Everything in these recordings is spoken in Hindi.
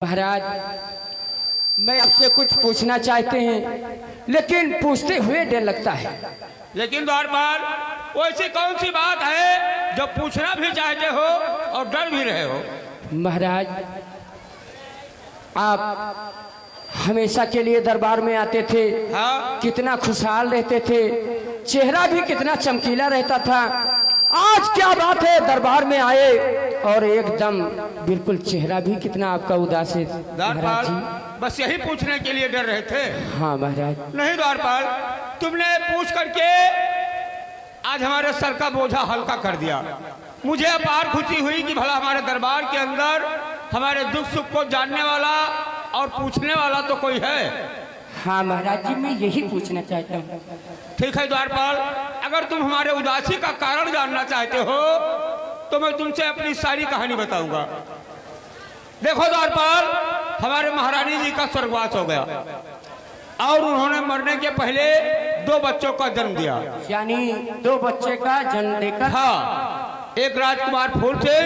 महाराज, मैं आपसे कुछ पूछना चाहते हैं, लेकिन पूछते हुए डर लगता है। लेकिन द्वारपाल, वैसी कौन सी बात है जो पूछना भी चाहते हो और डर भी रहे हो? महाराज, आप हमेशा के लिए दरबार में आते थे। हाँ? कितना खुशहाल रहते थे, चेहरा भी कितना चमकीला रहता था। आज क्या बात है, दरबार में आए और एकदम बिल्कुल चेहरा भी कितना आपका उदास है। द्वारपाल, बस यही पूछने के लिए डर रहे थे? हाँ महाराज। नहीं द्वारपाल, तुमने पूछ करके आज हमारे सर का बोझा हल्का कर दिया। मुझे अपार खुशी हुई कि भला हमारे दरबार के अंदर हमारे दुख सुख को जानने वाला और पूछने वाला तो कोई है। हाँ महाराज जी, मैं यही पूछना चाहता हूँ। ठीक है द्वारपाल, अगर तुम हमारे उदासी का कारण जानना चाहते हो तो मैं तुमसे अपनी सारी कहानी बताऊंगा। देखो द्वारपाल, हमारे महारानी जी का स्वर्गवास हो गया और उन्होंने मरने के पहले 2 बच्चों का जन्म दिया। यानी 2 बच्चे का जन्म देकर? हाँ, एक राजकुमार फूल थे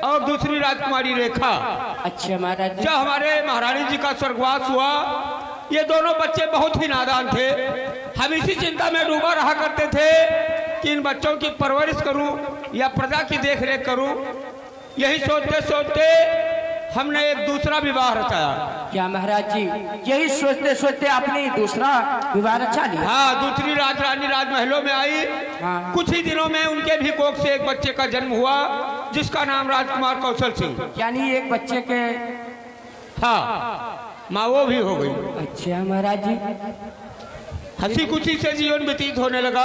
और दूसरी राजकुमारी रेखा। अच्छा महाराज जी। जब हमारे महारानी जी का स्वर्गवास हुआ, ये दोनों बच्चे बहुत ही नादान थे। हम इसी चिंता में डूबा रहा करते थे कि इन बच्चों की परवरिश करूं या प्रजा की देखरेख करूं। यही सोचते सोचते हमने एक दूसरा विवाह रचाया। क्या महाराज जी, यही सोचते सोचते आपने दूसरा विवाह रचा लिया? हाँ, दूसरी राजरानी राजमहलों में आई। हाँ। कुछ ही दिनों में उनके भी कोख से एक बच्चे का जन्म हुआ जिसका नाम राजकुमार कौशल सिंह। यानी एक बच्चे के? हाँ, माँ वो भी हो गई। अच्छा महाराज जी। हंसी खुशी से जीवन व्यतीत होने लगा,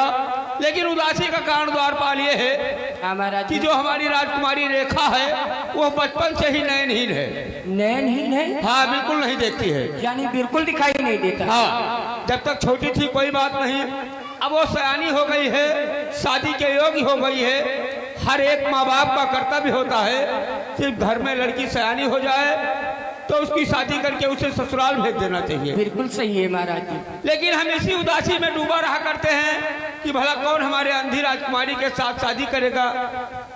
लेकिन उदासी का कारण द्वारपाल ये है हाँ महाराज कि जी। जो हमारी राजकुमारी रेखा है वो बचपन से ही नयनहीन है। नयनहीन है? हाँ, बिल्कुल नहीं देखती है। यानी बिल्कुल दिखाई नहीं देता? हाँ, जब तक छोटी थी कोई बात नहीं, अब वो सयानी हो गई है, शादी के योग्य हो गई है। हर एक माँ बाप का कर्तव्य होता है सिर्फ घर में लड़की सयानी हो जाए तो उसकी शादी करके उसे ससुराल भेज देना चाहिए। बिल्कुल सही है महाराज जी। लेकिन हम इसी उदासी में डूबा रहा करते हैं कि भला कौन हमारे अंधी राजकुमारी के साथ शादी करेगा,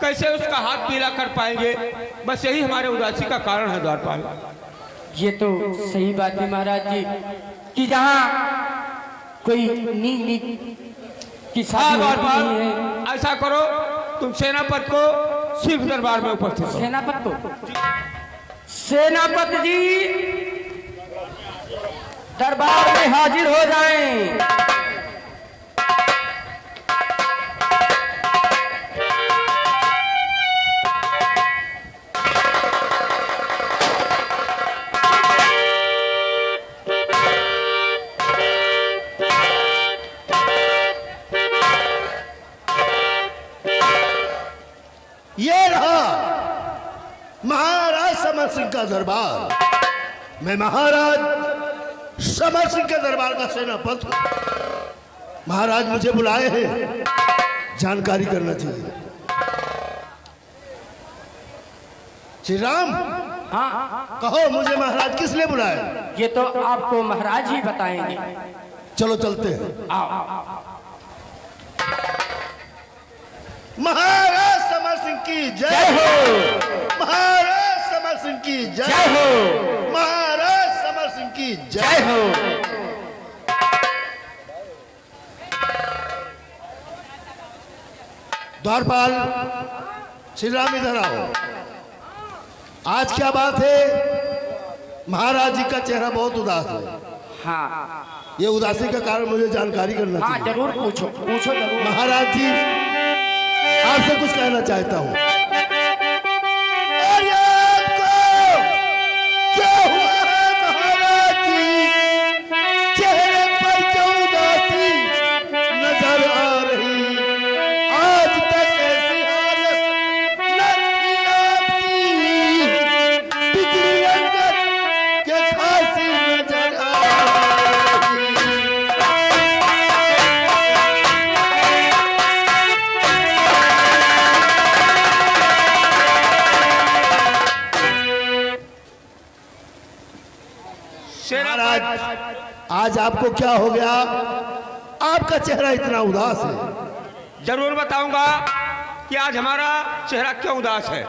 कैसे उसका हाथ पीला कर पाएंगे। बस यही हमारे उदासी का कारण है द्वारपाल। ये तो सही बात है महाराज जी कि जहाँ कोई नी की शादी द्वारपाल, होती है। ऐसा करो, तुम सेनापति को सिर्फ दरबार में उपस्थित करो। सेनापति को? सेनापति जी दरबार में हाजिर हो जाएं। ये रहा महाराज समर सिंह का दरबार। मैं महाराज समर सिंह के दरबार का सेनापति हूं। महाराज मुझे बुलाए हैं, जानकारी करना चाहिए। श्री राम, हाँ, कहो मुझे महाराज किस लिए बुलाया? ये तो आपको महाराज ही बताएंगे। चलो चलते हैं। आओ। महाराज समर सिंह की जय हो। महाराज समर सिंह की जय हो। महाराज समर सिंह की जय हो। द्वारपाल, श्री राम इधर आओ। आज क्या बात है? महाराज जी का चेहरा बहुत उदास है। हाँ ये उदासी का कारण मुझे जानकारी करना हाँ, चाहिए। जरूर पूछो, पूछो जरूर। महाराज जी, आपसे कुछ कहना चाहता हूँ। अरे आपको क्या हुआ है महाराज जी? चेहरे पर क्यों उदासी नजर आ रही? आज तक ऐसी हालत न थी आपकी। बिजली अंदर के खांसी नजर आ रही। महाराज, आज आपको क्या हो गया? आपका चेहरा इतना उदास है। जरूर बताऊंगा कि आज हमारा चेहरा क्यों उदास है।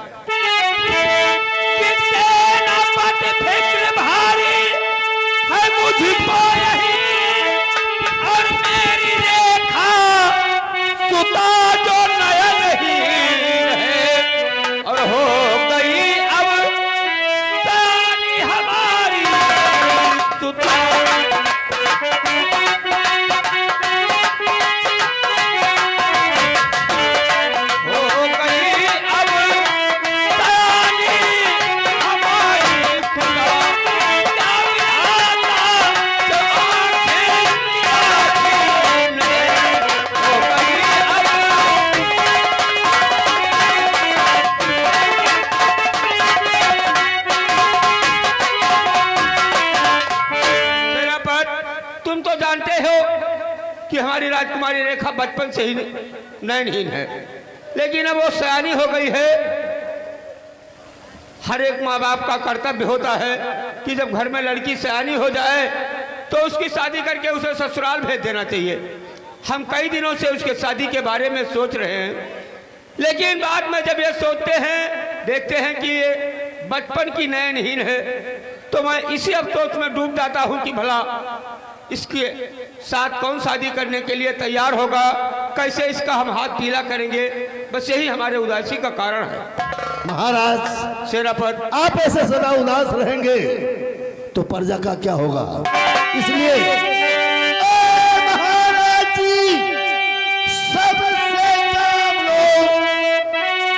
तो जानते हो कि हमारी राजकुमारी रेखा बचपन से ही नयनहीन है, लेकिन अब वो सयानी हो गई है। हर एक माँ बाप का कर्तव्य होता है कि जब घर में लड़की सयानी हो जाए तो उसकी शादी करके उसे ससुराल भेज देना चाहिए। हम कई दिनों से उसके शादी के बारे में सोच रहे हैं, लेकिन बाद में जब ये सोचते हैं, देखते हैं कि ये बचपन की नयनहीन है, तो मैं इसी अफसोस में डूब जाता हूँ कि भला इसके साथ कौन शादी करने के लिए तैयार होगा, कैसे इसका हम हाथ पीला करेंगे। बस यही हमारे उदासी का कारण है। महाराज सेनापति, आप ऐसे सदा उदास रहेंगे तो प्रजा का क्या होगा, इसलिए महाराज जी सबसे काम लो,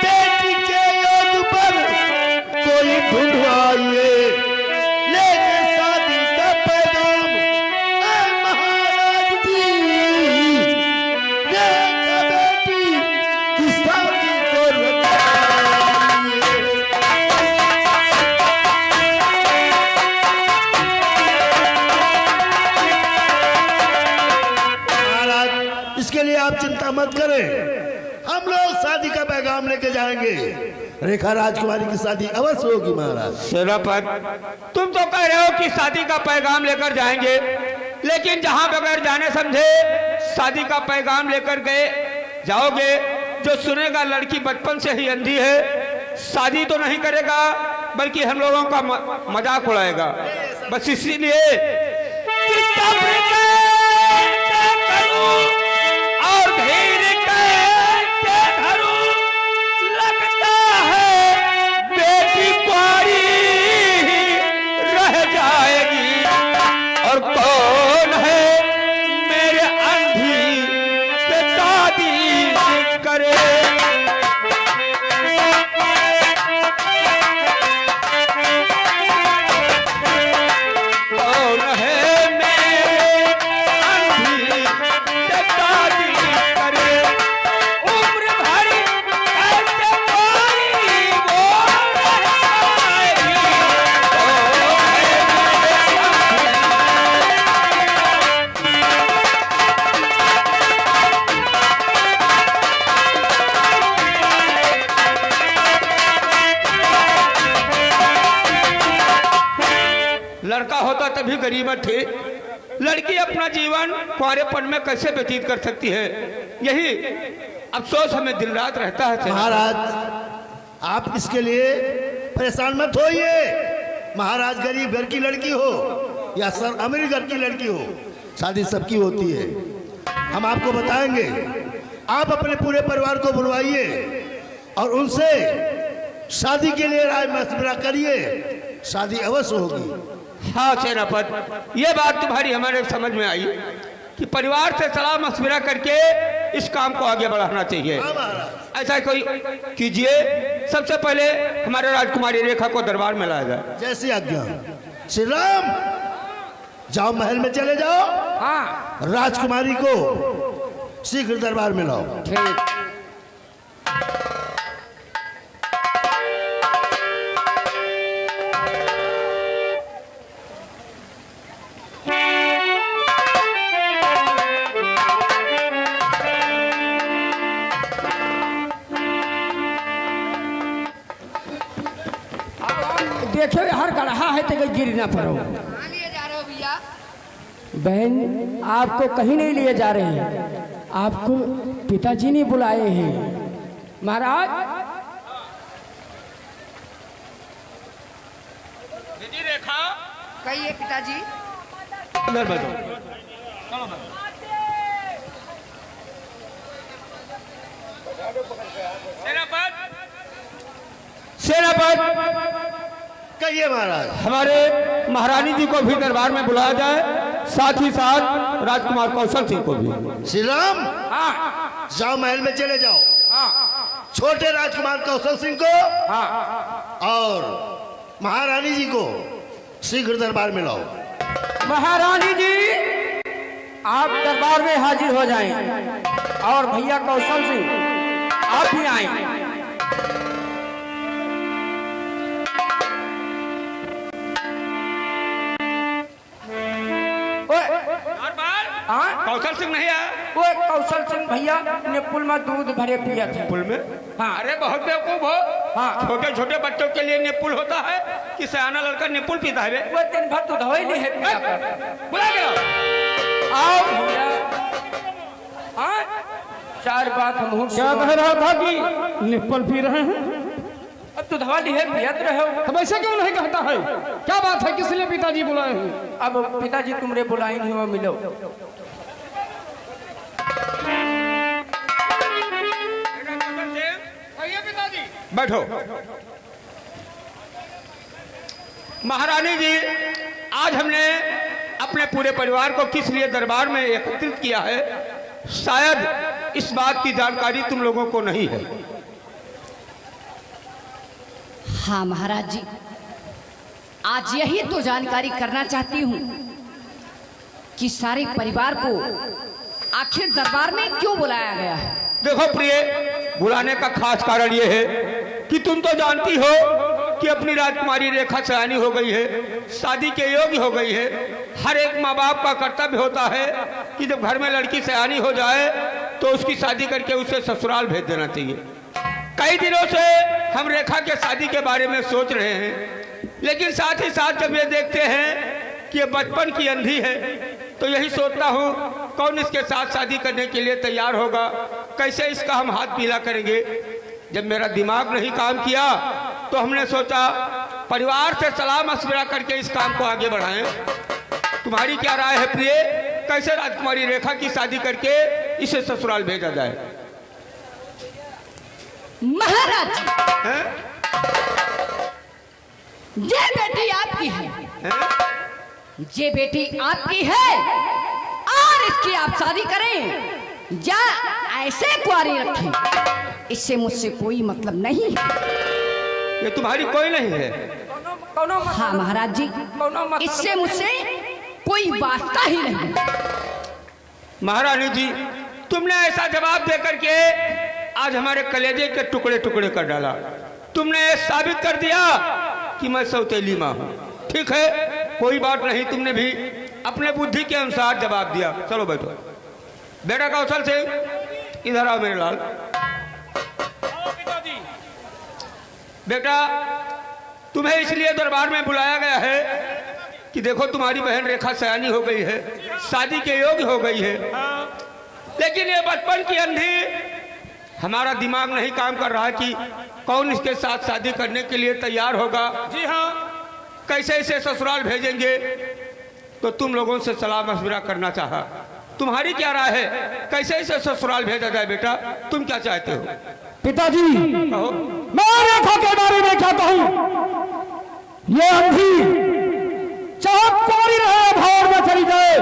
बेटी के योग पर कोई ढूंढवाइए, लेके शादी का पैगाम। महाराज जी देखा बेटी की शादी को रखवाइए। इसके लिए आप चिंता मत करें, हम लोग शादी का पैगाम लेके जाएंगे। रेखा राजकुमारी की शादी अवश्य होगी। महाराज सेनापति, तुम तो कह रहे हो कि शादी का पैगाम लेकर जाएंगे, लेकिन जहां बगैर जाने समझे शादी का पैगाम लेकर गए जाओगे, जो सुनेगा लड़की बचपन से ही अंधी है, शादी तो नहीं करेगा बल्कि हम लोगों का मजाक उड़ाएगा। बस इसीलिए और धीरे कैसे धरूं, लगता है बेटी कुंवारी रह जाएगी, और कौन है मेरे अंधी से शादी करे। कौन है मेरे अंधी से शादी करे, उम्र भर ऐसे कोई वो रह जाएगी। कौन है मेरे लड़का होता तभी गरीबत थी, लड़की अपना जीवन कुंवारेपन में कैसे व्यतीत कर सकती है, यही अफसोस हमें दिन रात रहता है। महाराज आप इसके लिए परेशान मत होइए। महाराज गरीब घर की लड़की हो या सर अमीर घर की लड़की हो, शादी सबकी होती है। हम आपको बताएंगे, आप अपने पूरे परिवार को बुलवाइए और उनसे शादी के लिए राय मशवरा करिए, शादी अवश्य होगी। हाँ सेनापति, ये बात तुम्हारी हमारे समझ में आई कि परिवार से सलाह मशवरा करके इस काम को आगे बढ़ाना चाहिए। ऐसा कोई कीजिए, सबसे पहले हमारे राजकुमारी रेखा को दरबार में लाया जाए। जैसी आज्ञा। श्री राम, जाओ महल में चले जाओ, हाँ राजकुमारी को शीघ्र दरबार में लाओ। ठीक। देखो हर गढ़ा है तो गिर ना पड़ो। कहाँ लिए जा रहे हो भैया? बहन आपको कहीं नहीं लिए जा रहे हैं, आपको पिताजी ने बुलाए हैं। महाराज दीदी रेखा, कहिए पिताजी। इधर बैठो। सेनापति, कहिए महाराज। हमारे महारानी जी को भी दरबार में बुलाया जाए, साथ ही साथ राजकुमार कौशल सिंह को भी। श्री राम, हाँ जाओ महल में चले जाओ, हाँ छोटे राजकुमार कौशल सिंह को हाँ। और महारानी जी को शीघ्र दरबार में लाओ। महारानी जी आप दरबार में हाजिर हो जाएं और भैया कौशल सिंह आप भी आए। और बात हाँ कौशल सिंह नहीं आया? वो एक कौशल सिंह भैया निपुल में दूध भरे पिया थे। पुल में? हाँ। अरे बहुत बेवकूफ हो। हाँ। छोटे छोटे बच्चों के लिए निपुल होता है कि सयाना लड़का निपुल पीता है बे? वो दिन भर तो दवाई नहीं है पिया कर। बुला गया। आओ भैया। हाँ चार बात हम क्या कह रहा था कि निप्पल पी रहे हैं? अब तो दवा लिए पियत रहे हो। अब ऐसे क्यों नहीं कहता है? क्या बात है, किस लिए पिताजी बुलाए हैं? अब पिताजी तुमरे बुलाई नहीं हो मिलो। बैठो। महारानी जी, आज हमने अपने पूरे परिवार को किस लिए दरबार में एकत्रित किया है, शायद इस बात की जानकारी तुम लोगों को नहीं है। हाँ महाराज जी, आज यही तो जानकारी करना चाहती हूँ कि सारे परिवार को आखिर दरबार में क्यों बुलाया गया है। देखो प्रिय, बुलाने का खास कारण यह है कि तुम तो जानती हो कि अपनी राजकुमारी रेखा सयानी हो गई है, शादी के योग्य हो गई है। हर एक माँ बाप का कर्तव्य होता है कि जब घर में लड़की सयानी हो जाए तो उसकी शादी करके उसे ससुराल भेज देना चाहिए। कई दिनों से हम रेखा के शादी के बारे में सोच रहे हैं, लेकिन साथ ही साथ जब ये देखते हैं कि ये बचपन की अंधी है तो यही सोचता हूँ कौन इसके साथ शादी करने के लिए तैयार होगा, कैसे इसका हम हाथ पीला करेंगे। जब मेरा दिमाग नहीं काम किया तो हमने सोचा परिवार से सलाह मशविरा करके इस काम को आगे बढ़ाएं। तुम्हारी क्या राय है प्रिय, कैसे राजकुमारी रेखा की शादी करके इसे ससुराल भेजा जाए? महाराज हैं? ये बेटी आपकी है, हैं? ये बेटी आपकी है और इसकी आप शादी करें या ऐसे कुआरी रखें, इससे मुझसे कोई मतलब नहीं है। ये तुम्हारी कोई नहीं है? हाँ महाराज जी, इससे मुझसे कोई वास्ता ही नहीं। महारानी जी, तुमने ऐसा जवाब देकर के आज हमारे कलेजे के टुकड़े टुकड़े कर डाला। तुमने साबित कर दिया कि मैं सौतेली माँ हूँ। ठीक है, कोई बात नहीं, तुमने भी अपने बुद्धि के अनुसार जवाब दिया। चलो बैठो। बेटा कौशल सिंह, इधर आओ मेरे लाल। बेटा, तुम्हें इसलिए दरबार में बुलाया गया है कि देखो तुम्हारी बहन रेखा सयानी हो गई है, शादी के योग्य हो गई है, लेकिन ये बचपन की अंधी हमारा दिमाग नहीं काम कर रहा कि कौन इसके साथ शादी करने के लिए तैयार होगा। जी हाँ, कैसे इसे ससुराल भेजेंगे, तो तुम लोगों से सलाह मशविरा करना चाहा। तुम्हारी क्या राय है, कैसे इसे ससुराल भेजा जाए? बेटा तुम क्या चाहते हो? पिताजी, कहो। मैं रेखा के बारे में क्या कहूं? ये अंधी चाहे कोई रहे भाड़ में चली जाए,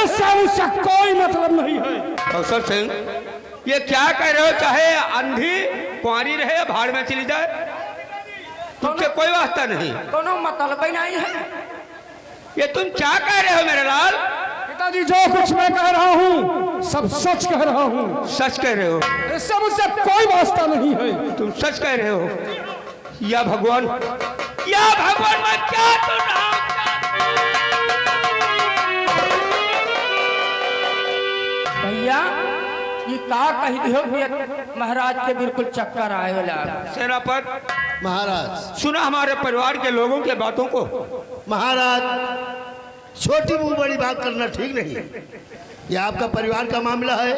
इससे उससे कोई मतलब नहीं है। कौशल सिंह, ये क्या कह रहे हो? चाहे अंधी कुंवारी रहे या भाड़ में चली जाए, तुमसे कोई वास्ता नहीं। दोनों मतलब ही नहीं है। ये तुम क्या कह रहे हो मेरे लाल? पिताजी, जो कुछ मैं कह रहा हूँ सब सच कह रहा हूँ। सच कह रहे हो? इससे मुझसे कोई वास्ता नहीं है। तुम सच कह रहे हो? या भगवान, या भगवान, मैं क्या सुन रहा हूं? भैया ये का कही दियो कि महाराज के बिल्कुल चक्कर आए वाला। सेनापति महाराज, सुना हमारे परिवार के लोगों के बातों को। महाराज, छोटी मुंह बड़ी बात करना ठीक नहीं। ये आपका परिवार का मामला है,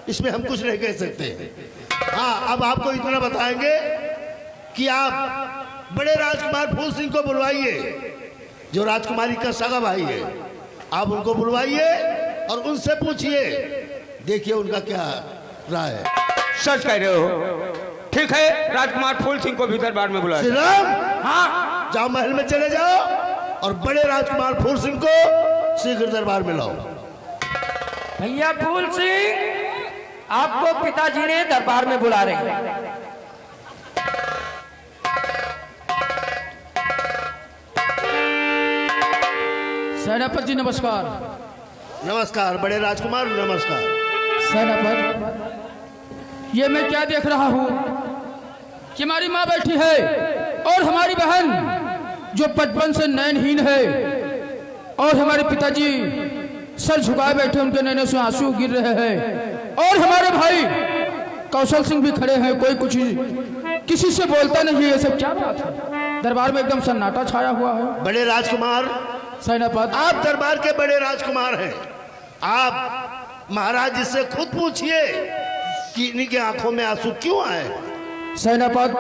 इसमें हम कुछ नहीं कह सकते। हाँ, अब आपको इतना बताएंगे कि आप बड़े राजकुमार फूल सिंह को बुलवाइए, जो राजकुमारी का सगा भाई है। आप उनको बुलवाइए और उनसे पूछिए, देखिए उनका क्या राय है। सच कह रहे हो? ठीक है, राजकुमार फूल सिंह को भी दरबार में बुलाया। श्री राम, हाँ, जाओ महल में चले जाओ और बड़े राजकुमार फूल सिंह को शीघ्र दरबार में लाओ। भैया फूल सिंह, आपको पिताजी ने दरबार में बुला रहे हैं। सेनापति जी नमस्कार। नमस्कार बड़े राजकुमार, नमस्कार। सेनापति, ये मैं क्या देख रहा हूँ कि हमारी माँ बैठी है और हमारी बहन जो बचपन से नयनहीन है, और हमारे पिताजी सर झुकाए बैठे, उनके नैनों से आंसू गिर रहे हैं। और हमारे भाई कौशल सिंह भी खड़े हैं, कोई कुछ किसी से बोलता नहीं है। ये सब क्या बात है? दरबार में एकदम सन्नाटा छाया हुआ है। बड़े राजकुमार, सेनापति, आप दरबार के बड़े राजकुमार हैं, आप महाराज जी से खुद पूछिए कि इन्हीं की आंखों में आंसू क्यों आए। सेनापति,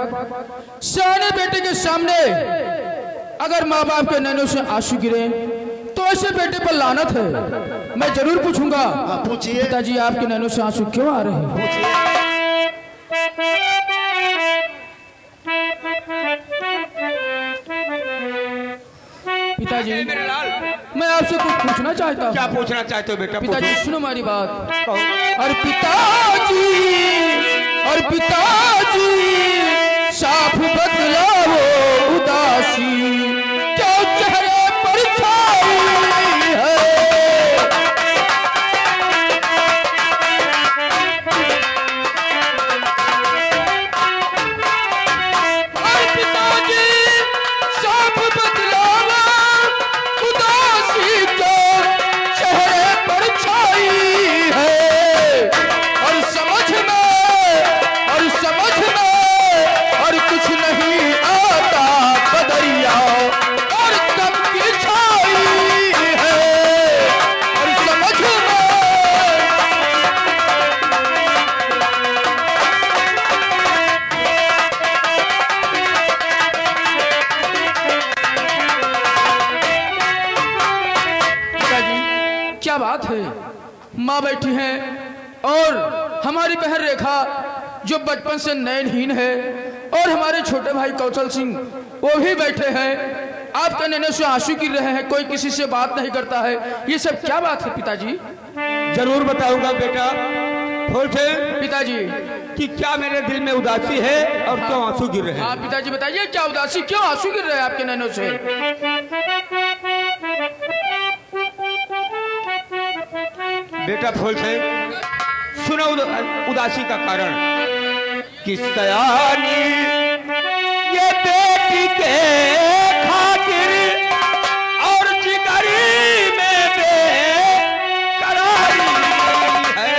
सियाने बेटे के सामने अगर माँ बाप के नैनों से आंसू गिरे तो ऐसे बेटे पर लानत है। मैं जरूर पूछूंगा। पूछिए। पिताजी, आपके नैनों से आंसू क्यों आ रहे हैं? पिताजी, मेरे लाल, मैं आपसे कुछ पूछना चाहता हूँ। क्या पूछना चाहते हो बेटा? पिताजी सुनो हमारी बात। कहो। और पिताजी साफ बदला वो उदासी क्या चेहरे पर छाई है। और पिताजी साफ बदला वो उदासी क्या चेहरे पर छाई है। और समझ में और कुछ नहीं आता बदरिया और कब की छाई है। और समझ में पिताजी, क्या बात है? माँ बैठी हैं और हमारी बहन रेखा जो बचपन से नयनहीन है, और हमारे छोटे भाई कौशल सिंह वो भी बैठे हैं। आपके नैनों से आंसू गिर रहे हैं, कोई किसी से बात नहीं करता है। ये सब क्या बात है पिताजी? जरूर बताऊंगा बेटा। बोलते पिताजी, कि क्या मेरे दिल में उदासी है और क्यों आंसू गिर रहे हैं? हाँ पिताजी बताइए, क्या उदासी, क्यों आंसू गिर रहे हैं आपके नैनों से? बेटा बोलते सुनो उदासी का कारण। कि सयानी ये बेटी के खातिर और जिगरी में बेकरारी है।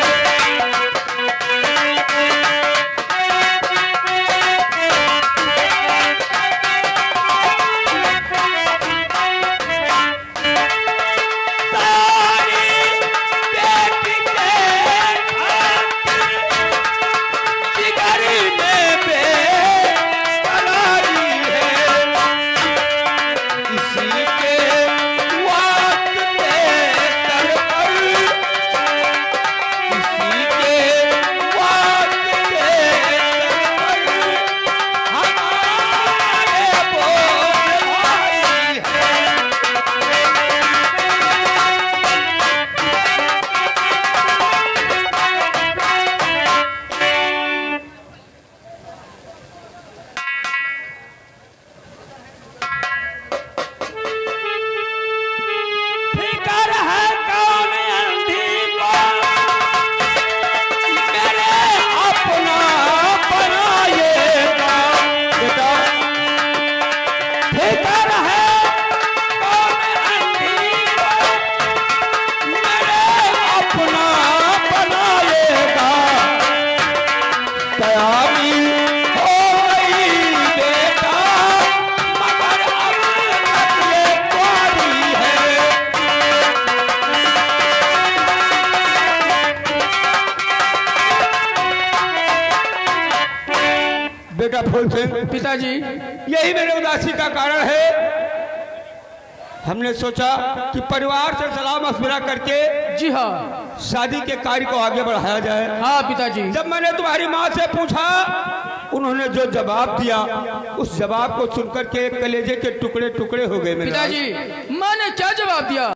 बेटा फूल सिंह, पिताजी यही मेरे उदासी का कारण है। हमने सोचा कि परिवार से सलाह मशविरा करके जी हाँ शादी के कार्य को आगे बढ़ाया जाए। हाँ पिताजी। जब मैंने तुम्हारी माँ से पूछा, उन्होंने जो जवाब दिया उस जवाब को सुनकर के कलेजे के टुकड़े टुकड़े हो गए मेरे। पिताजी माँ ने क्या जवाब दिया?